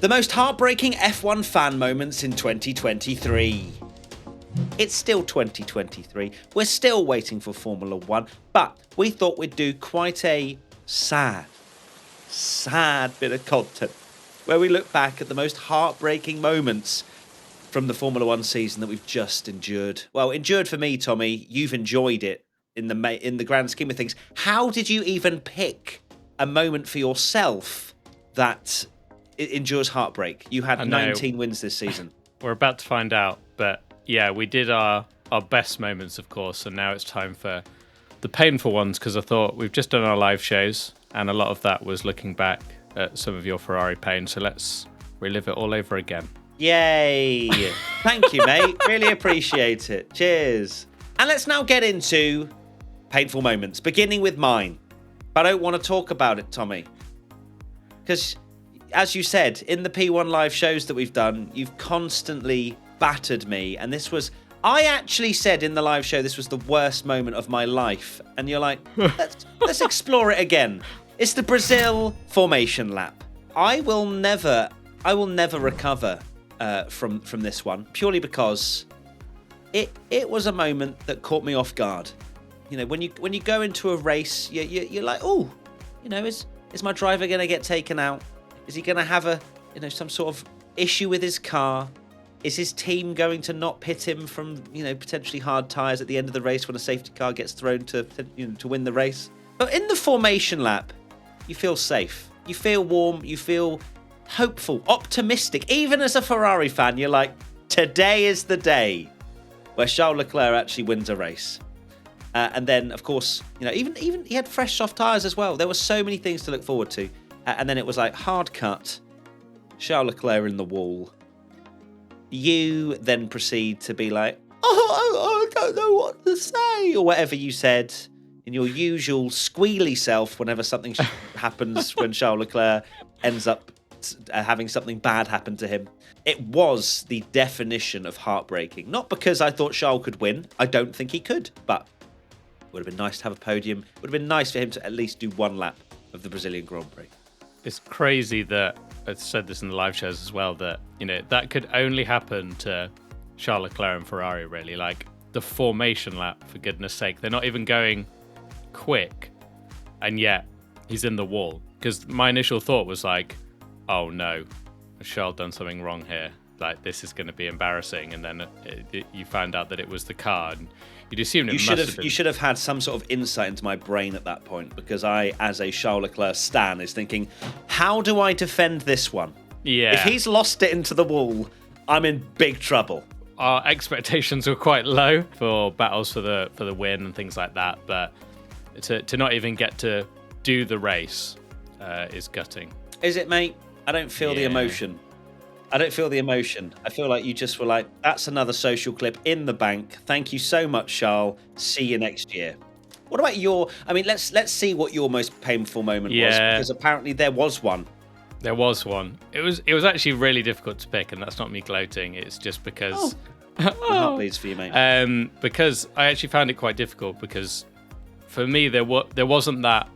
The most heartbreaking F1 fan moments in 2023. It's still 2023. We're still waiting for Formula One, but we thought we'd do quite a sad bit of content where we look back at the most heartbreaking moments from the Formula One season that we've just endured. Well, endured for me, Tommy. You've enjoyed it in the grand scheme of things. How did you even pick a moment for yourself that endures heartbreak? You had 19 wins this season. We're about to find out, but yeah, we did our best moments, of course, and now it's time for the painful ones, because I thought we've just done our live shows, and a lot of that was looking back at some of your Ferrari pain, so let's relive it all over again. Yay! Thank you, mate. Really appreciate it. Cheers. And let's now get into painful moments, beginning with mine. But I don't want to talk about it, Tommy, because as you said, in the P1 live shows that we've done, you've constantly battered me, and I actually said in the live show this was the worst moment of my life, and you're like, let's explore it again. It's the Brazil formation lap. I will never recover from this one, purely because it was a moment that caught me off guard. You know, when you go into a race, you're like, oh, you know, is my driver going to get taken out? Is he going to have some sort of issue with his car? Is his team going to not pit him from, potentially hard tyres at the end of the race when a safety car gets thrown to win the race? But in the formation lap, you feel safe. You feel warm. You feel hopeful, optimistic. Even as a Ferrari fan, you're like, today is the day where Charles Leclerc actually wins a race. And then, of course, even he had fresh soft tyres as well. There were so many things to look forward to. And then it was like hard cut, Charles Leclerc in the wall. You then proceed to be like, I don't know what to say, or whatever you said in your usual squealy self whenever something happens when Charles Leclerc ends up having something bad happen to him. It was the definition of heartbreaking. Not because I thought Charles could win. I don't think he could, but it would have been nice to have a podium. It would have been nice for him to at least do one lap of the Brazilian Grand Prix. It's crazy that I said this in the live shows as well, that that could only happen to Charles Leclerc and Ferrari, really. Like the formation lap, for goodness sake, they're not even going quick, and yet he's in the wall. Because my initial thought was like, oh no, has Charles done something wrong here? Like, this is going to be embarrassing. And then you found out that it was the car, and you'd assumed it must have been. You should have had some sort of insight into my brain at that point, because I, as a Charles Leclerc stan, is thinking, how do I defend this one? Yeah. If he's lost it into the wall, I'm in big trouble. Our expectations were quite low for battles for the win and things like that, but to not even get to do the race is gutting. Is it, mate? I don't feel the emotion. I feel like you just were like, that's another social clip in the bank. Thank you so much, Charles. See you next year. What about let's see what your most painful moment was, because apparently there was one. There was one. It was actually really difficult to pick, and that's not me gloating. It's just because my heart bleeds for you, mate. Because I actually found it quite difficult, because for me there wasn't that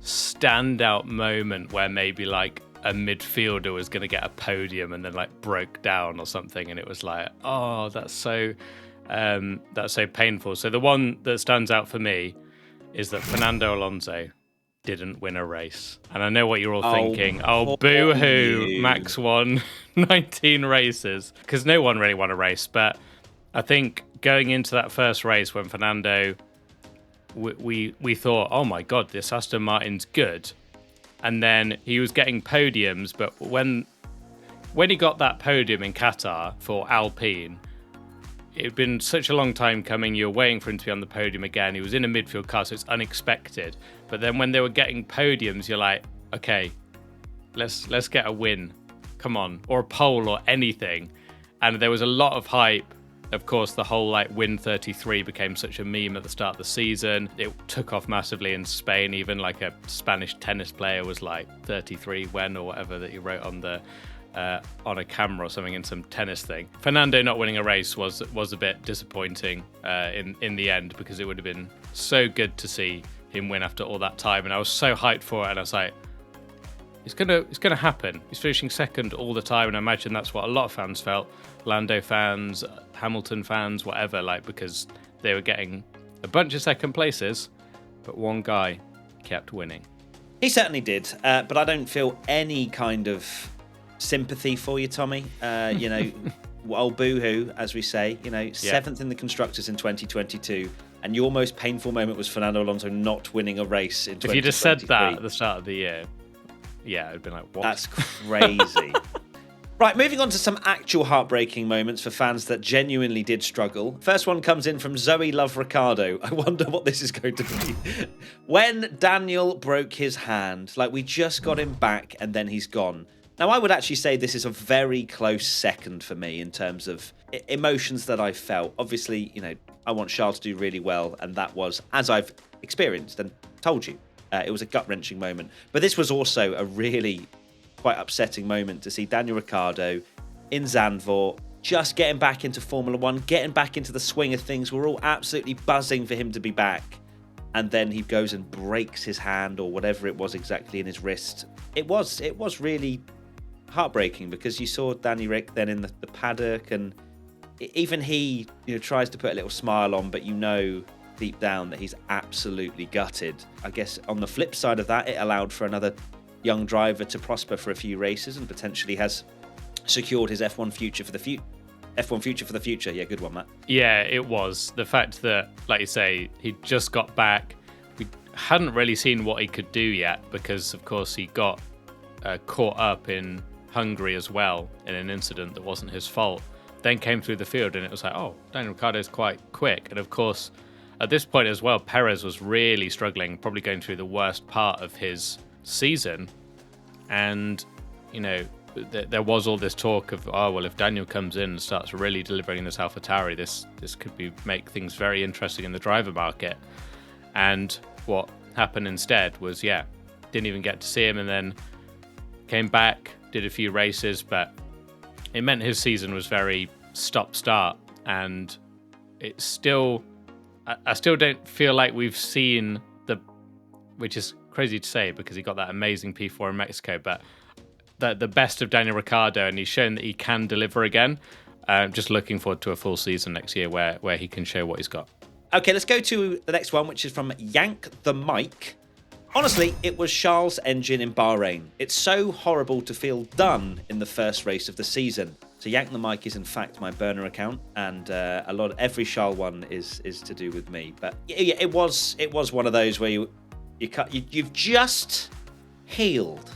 standout moment where maybe like a midfielder was going to get a podium and then like broke down or something, and it was like, oh, that's so painful. So the one that stands out for me is that Fernando Alonso didn't win a race. And I know what you're all thinking. Oh, boo-hoo, Max won 19 races. Because no one really won a race. But I think going into that first race when Fernando, we thought, oh my God, this Aston Martin's good. And then he was getting podiums, but when he got that podium in Qatar for Alpine, it had been such a long time coming. You were waiting for him to be on the podium again. He was in a midfield car, so it's unexpected. But then when they were getting podiums, you're like, okay, let's get a win. Come on, or a pole or anything. And there was a lot of hype. Of course, the whole win 33 became such a meme at the start of the season. It took off massively in Spain. Even like a Spanish tennis player was like 33 when or whatever that he wrote on the on a camera or something in some tennis thing. Fernando not winning a race was a bit disappointing in the end, because it would have been so good to see him win after all that time, and I was so hyped for it, and I was like, it's gonna happen. He's finishing second all the time, and I imagine that's what a lot of fans felt. Lando fans, Hamilton fans, whatever, like, because they were getting a bunch of second places, but one guy kept winning. He certainly did, but I don't feel any kind of sympathy for you, Tommy. Well, boo-hoo, as we say. Seventh in the Constructors in 2022, and your most painful moment was Fernando Alonso not winning a race in 2023. If you just said that at the start of the year, yeah, it'd been like, what? That's crazy. Right, moving on to some actual heartbreaking moments for fans that genuinely did struggle. First one comes in from Zoe Love Ricciardo. I wonder what this is going to be. When Daniel broke his hand, like, we just got him back and then he's gone. Now, I would actually say this is a very close second for me in terms of emotions that I felt. Obviously, I want Charles to do really well, and that was, as I've experienced and told you, it was a gut-wrenching moment. But this was also a really quite upsetting moment to see Daniel Ricciardo in Zandvoort just getting back into Formula One, getting back into the swing of things. We're all absolutely buzzing for him to be back. And then he goes and breaks his hand or whatever it was exactly in his wrist. It was really heartbreaking because you saw Danny Rick then in the paddock, and even he tries to put a little smile on, but deep down that he's absolutely gutted. I guess on the flip side of that, it allowed for another young driver to prosper for a few races and potentially has secured his F1 future for the future. Yeah, good one, Matt. Yeah, it was. The fact that, like you say, he just got back. We hadn't really seen what he could do yet because, of course, he got caught up in Hungary as well in an incident that wasn't his fault. Then came through the field and it was like, oh, Daniel Ricciardo's quite quick. And, of course, at this point as well, Perez was really struggling, probably going through the worst part of his season. And there was all this talk of, oh well, if Daniel comes in and starts really delivering this AlphaTauri, this could make things very interesting in the driver market. And what happened instead was, didn't even get to see him, and then came back, did a few races, but it meant his season was very stop-start, and it's still, I still don't feel like we've seen which is crazy to say because he got that amazing P4 in Mexico, but the best of Daniel Ricciardo, and he's shown that he can deliver again. Just looking forward to a full season next year where he can show what he's got. Okay, let's go to the next one, which is from Yank the Mike. Honestly, it was Charles' engine in Bahrain. It's so horrible to feel done in the first race of the season. So Yank the Mike is in fact my burner account, and every Charles one is to do with me. But yeah, it was one of those where you've just healed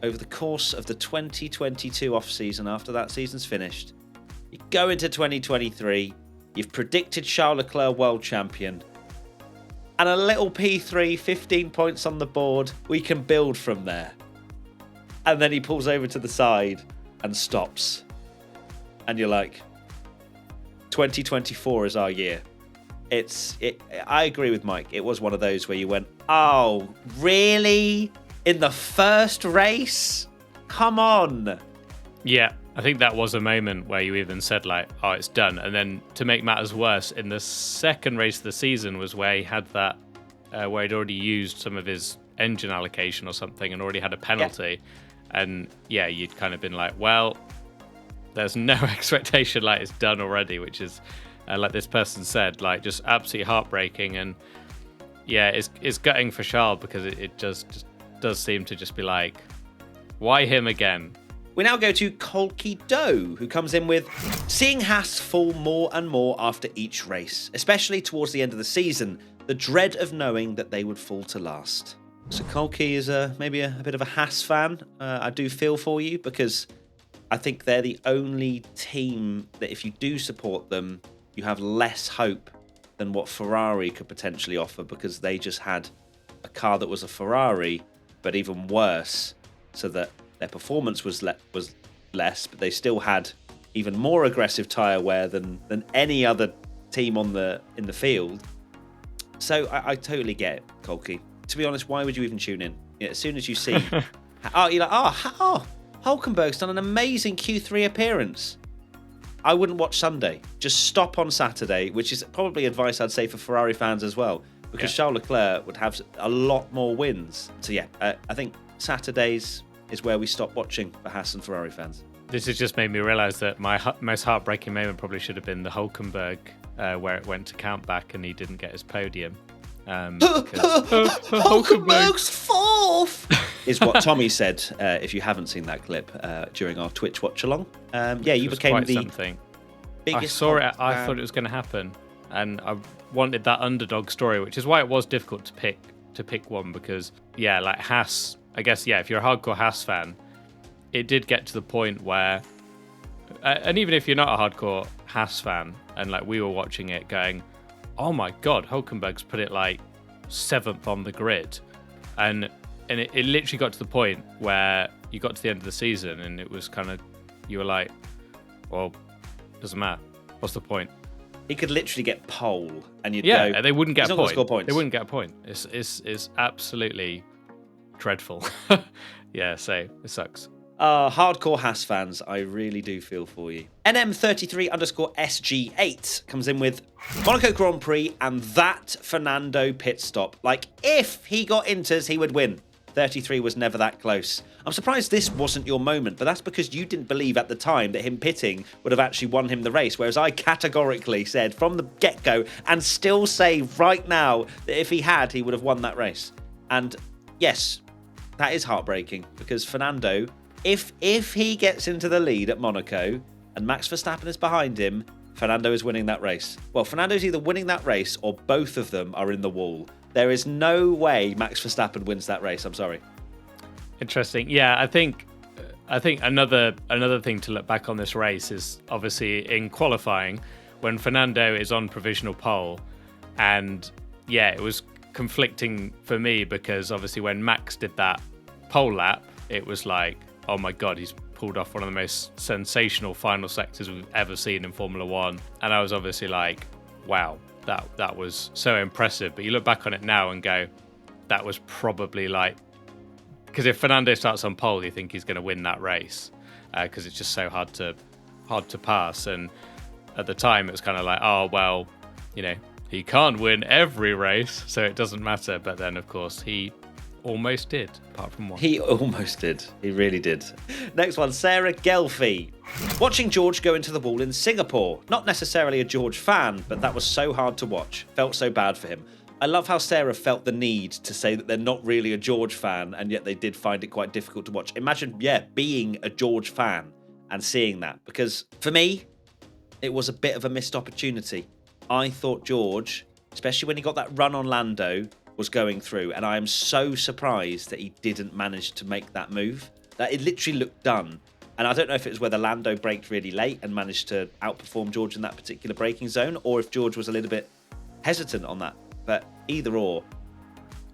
over the course of the 2022 off-season after that season's finished. You go into 2023, you've predicted Charles Leclerc world champion, and a little P3, 15 points on the board, we can build from there. And then he pulls over to the side and stops. And you're like, 2024 is our year. I agree with Mike. It was one of those where you went, oh, really? In the first race? Come on. Yeah, I think that was a moment where you even said, like, oh, it's done. And then to make matters worse, in the second race of the season was where he had that, where he'd already used some of his engine allocation or something and already had a penalty. Yeah. And yeah, you'd kind of been like, well, there's no expectation, like it's done already, which is, like this person said, like just absolutely heartbreaking. And yeah, it's gutting for Charles because it just does seem to just be like, why him again? We now go to Kolky Doe, who comes in with, seeing Haas fall more and more after each race, especially towards the end of the season, the dread of knowing that they would fall to last. So Kolky is maybe a bit of a Haas fan. I do feel for you because I think they're the only team that if you do support them, you have less hope than what Ferrari could potentially offer, because they just had a car that was a Ferrari, but even worse, so that their performance was less, but they still had even more aggressive tyre wear than any other team in the field. So I totally get it, Kolky. To be honest, why would you even tune in? As soon as you see, you're like, Hulkenberg's done an amazing Q3 appearance. I wouldn't watch Sunday. Just stop on Saturday, which is probably advice I'd say for Ferrari fans as well, because Charles Leclerc would have a lot more wins. So yeah, I think Saturdays, is where we stop watching for Haas and Ferrari fans. This has just made me realise that my most heartbreaking moment probably should have been the Hulkenberg, where it went to count back and he didn't get his podium. Hulkenberg's fourth is what Tommy said. If you haven't seen that clip during our Twitch watch along, you became the something. biggest. I saw it. I thought it was going to happen, and I wanted that underdog story, which is why it was difficult to pick one because like Haas. I guess if you're a hardcore Haas fan, it did get to the point where, and even if you're not a hardcore Haas fan, and like we were watching it going, oh my God, Hulkenberg's put it like 7th on the grid. And it literally got to the point where you got to the end of the season and it was kind of, you were like, well, doesn't matter. What's the point? He could literally get pole and you'd go... they wouldn't get a point. Score points. They wouldn't get a point. It's absolutely dreadful. So it sucks. Hardcore Haas fans, I really do feel for you. NM33_SG8 comes in with Monaco Grand Prix and that Fernando pit stop. Like, if he got Inters, he would win. 33 was never that close. I'm surprised this wasn't your moment, but that's because you didn't believe at the time that him pitting would have actually won him the race, whereas I categorically said from the get-go and still say right now that if he had, he would have won that race. And yes, that is heartbreaking because Fernando... If he gets into the lead at Monaco and Max Verstappen is behind him, Fernando is winning that race. Well, Fernando's either winning that race or both of them are in the wall. There is no way Max Verstappen wins that race. I'm sorry. Interesting. Yeah, I think another thing to look back on this race is obviously in qualifying when Fernando is on provisional pole, and it was conflicting for me because obviously when Max did that pole lap, it was like, oh my God, he's pulled off one of the most sensational final sectors we've ever seen in Formula One. And I was obviously like, wow, that was so impressive. But you look back on it now and go, that was probably like, because if Fernando starts on pole, you think he's going to win that race because it's just so hard to pass. And at the time, it was kind of like, oh, well, he can't win every race, so it doesn't matter. But then, of course, he almost did, apart from one. He almost did. He really did. Next one, Sarah Gelfie. Watching George go into the wall in Singapore. Not necessarily a George fan, but that was so hard to watch. Felt so bad for him. I love how Sarah felt the need to say that they're not really a George fan, and yet they did find it quite difficult to watch. Imagine, being a George fan and seeing that. Because for me, it was a bit of a missed opportunity. I thought George, especially when he got that run on Lando, was going through, and I am so surprised that he didn't manage to make that move. That it literally looked done, and I don't know if it was whether Lando braked really late and managed to outperform George in that particular braking zone, or if George was a little bit hesitant on that. But either or,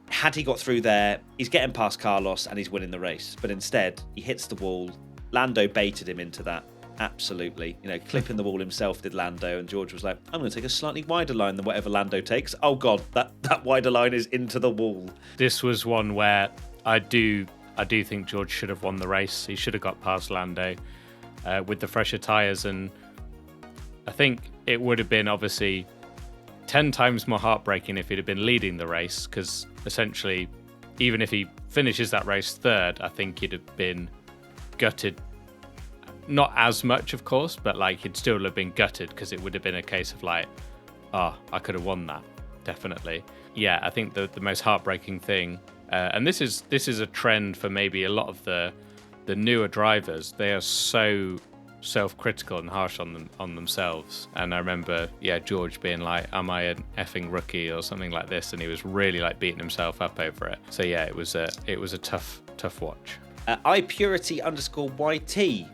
had he got through there, he's getting past Carlos and he's winning the race. But instead, he hits the wall. Lando baited him into that. Absolutely. Clipping the wall himself did Lando, and George was like, I'm going to take a slightly wider line than whatever Lando takes. Oh God, that wider line is into the wall. This was one where I do think George should have won the race. He should have got past Lando with the fresher tyres, and I think it would have been obviously 10 times more heartbreaking if he'd have been leading the race, because essentially, even if he finishes that race third, I think he'd have been gutted. Not as much, of course, but he'd still have been gutted because it would have been a case of I could have won that, definitely. Yeah, I think the most heartbreaking thing, and this is a trend for maybe a lot of the newer drivers. They are so self-critical and harsh on themselves. And I remember, George being like, "Am I an effing rookie?" or something like this, and he was really beating himself up over it. So it was a tough watch. iPurity_YT.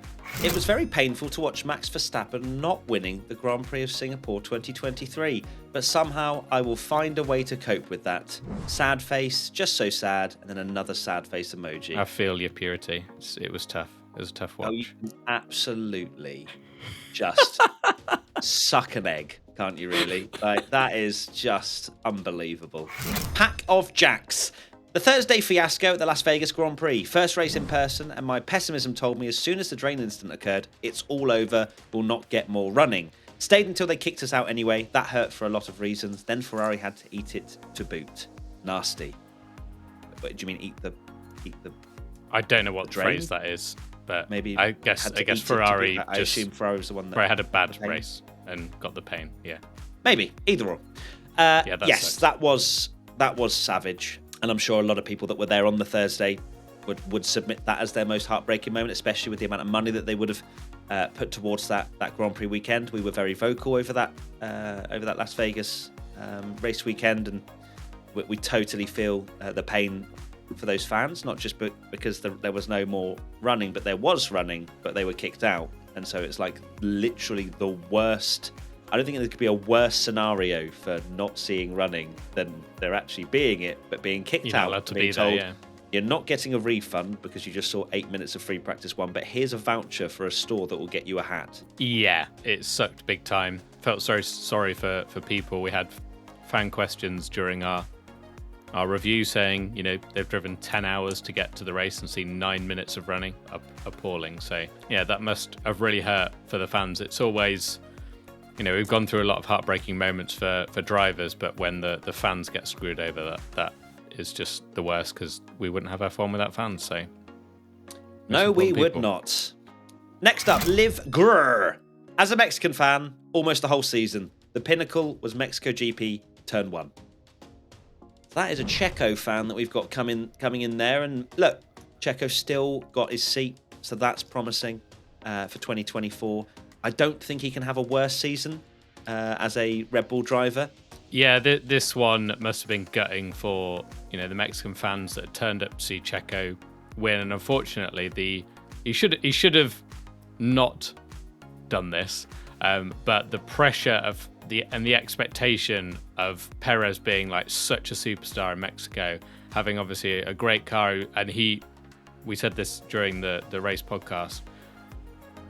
It was very painful to watch Max Verstappen not winning the Grand Prix of Singapore 2023, but somehow I will find a way to cope with that. Sad face, just so sad, and then another sad face emoji. I feel your purity. It was tough. It was a tough watch. Oh, you can absolutely just suck an egg, can't you really? That is just unbelievable. Pack of Jacks. The Thursday fiasco at the Las Vegas Grand Prix. First race in person, and my pessimism told me as soon as the drain incident occurred, it's all over, we'll not get more running. Stayed until they kicked us out anyway. That hurt for a lot of reasons. Then Ferrari had to eat it to boot. Nasty. Wait, do you mean eat the I don't know what the drain? phrase that is, but Maybe I guess had to eat it to Ferrari get that. I assume Ferrari was the one Ferrari that had a bad race and got the pain. Yeah, maybe either or. Yes, that was savage, and I'm sure a lot of people that were there on the Thursday would submit that as their most heartbreaking moment, especially with the amount of money that they would have put towards that Grand Prix weekend. We were very vocal over that Las Vegas race weekend, and we totally feel the pain for those fans, not just because there was no more running, but there was running, but they were kicked out, and so it's like literally the worst. I don't think there could be a worse scenario for not seeing running than there actually being it, but being kicked out and being told you're not getting a refund because you just saw 8 minutes of free practice one, but here's a voucher for a store that will get you a hat. Yeah, it sucked big time. Felt sorry for people. We had fan questions during our review saying, they've driven 10 hours to get to the race and seen 9 minutes of running. Appalling. So, yeah, that must have really hurt for the fans. It's always, we've gone through a lot of heartbreaking moments for drivers, but when the fans get screwed over, that is just the worst because we wouldn't have F1 without fans. So, no, we would not. Next up, Liv Grrr. As a Mexican fan, almost the whole season, the pinnacle was Mexico GP Turn 1. That is a Checo fan that we've got coming in there. And look, Checo still got his seat, so that's promising for 2024. I don't think he can have a worse season as a Red Bull driver. Yeah, this one must have been gutting for the Mexican fans that turned up to see Checo win, and unfortunately, he should have not done this. But the pressure of the expectation of Perez being like such a superstar in Mexico, having obviously a great car, and we said this during the race podcast,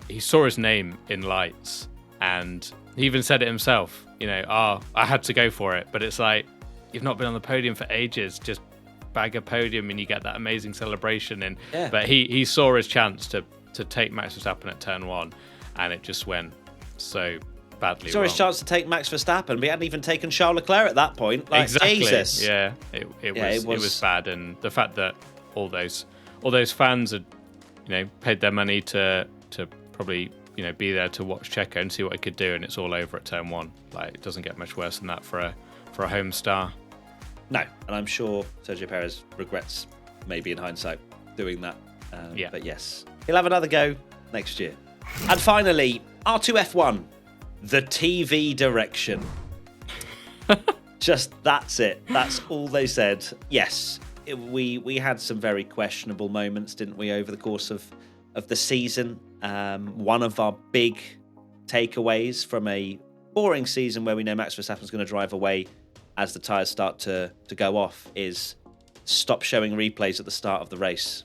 he saw his name in lights, and he even said it himself, I had to go for it. But it's like, you've not been on the podium for ages, just bag a podium and you get that amazing celebration. And But he saw his chance to take Max Verstappen at turn 1, and it just went so badly wrong. His chance to take Max Verstappen, but he hadn't even taken Charles Leclerc at that point. Like, exactly. Jesus. Yeah, it was bad, and the fact that all those fans had paid their money to probably be there to watch Checo and see what he could do, and it's all over at turn 1. Like, it doesn't get much worse than that for a home star. No, and I'm sure Sergio Perez regrets, maybe in hindsight, doing that. But yes, he'll have another go next year. And finally, R2F1, the TV direction. Just that's it. That's all they said. Yes, we had some very questionable moments, didn't we, over the course of the season. One of our big takeaways from a boring season where we know Max Verstappen's going to drive away as the tyres start to go off is stop showing replays at the start of the race.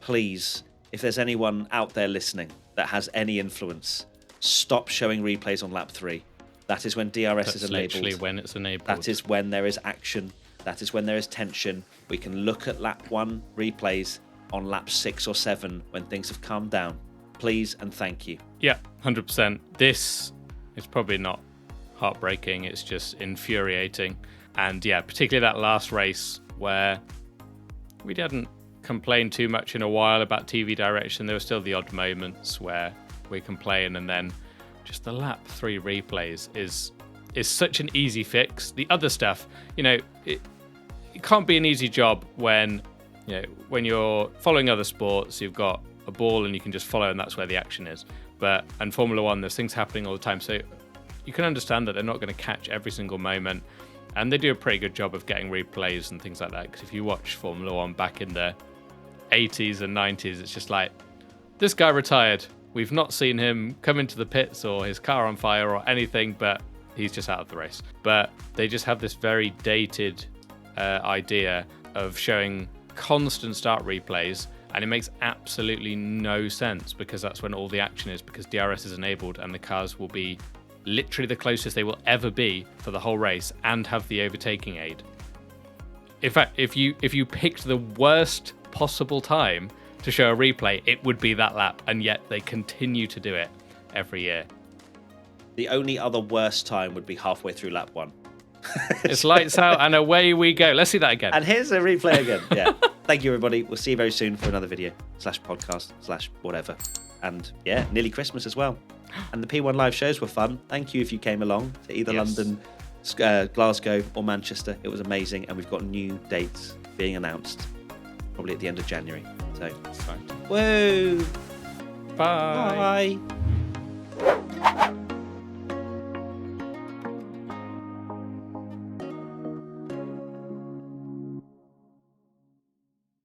Please, if there's anyone out there listening that has any influence, stop showing replays on lap 3. That is when DRS is enabled. Literally when it's enabled. That is when there is action. That is when there is tension. We can look at lap 1 replays on lap 6 or 7 when things have calmed down. Please and thank you. Yeah, 100%. This is probably not heartbreaking. It's just infuriating. And yeah, particularly that last race where we didn't complain too much in a while about TV direction. There were still the odd moments where we complain, and then just the lap 3 replays is such an easy fix. The other stuff, it can't be an easy job when you're following other sports, you've got a ball and you can just follow, and that's where the action is. And Formula One, there's things happening all the time, so you can understand that they're not going to catch every single moment, and they do a pretty good job of getting replays and things like that. Because if you watch Formula One back in the 80s and 90s, it's just like, this guy retired. We've not seen him come into the pits or his car on fire or anything, but he's just out of the race. But they just have this very dated idea of showing constant start replays, and it makes absolutely no sense because that's when all the action is, because DRS is enabled and the cars will be literally the closest they will ever be for the whole race and have the overtaking aid. In fact, if you picked the worst possible time to show a replay, it would be that lap, and yet they continue to do it every year. The only other worst time would be halfway through lap 1. It's lights out and away we go. Let's see that again. And here's a replay again. Yeah. Thank you, everybody. We'll see you very soon for another video /podcast /whatever. And yeah, nearly Christmas as well. And the P1 live shows were fun. Thank you if you came along to either London, Glasgow or Manchester. It was amazing. And we've got new dates being announced probably at the end of January. So, Exciting. woo! Bye. Bye.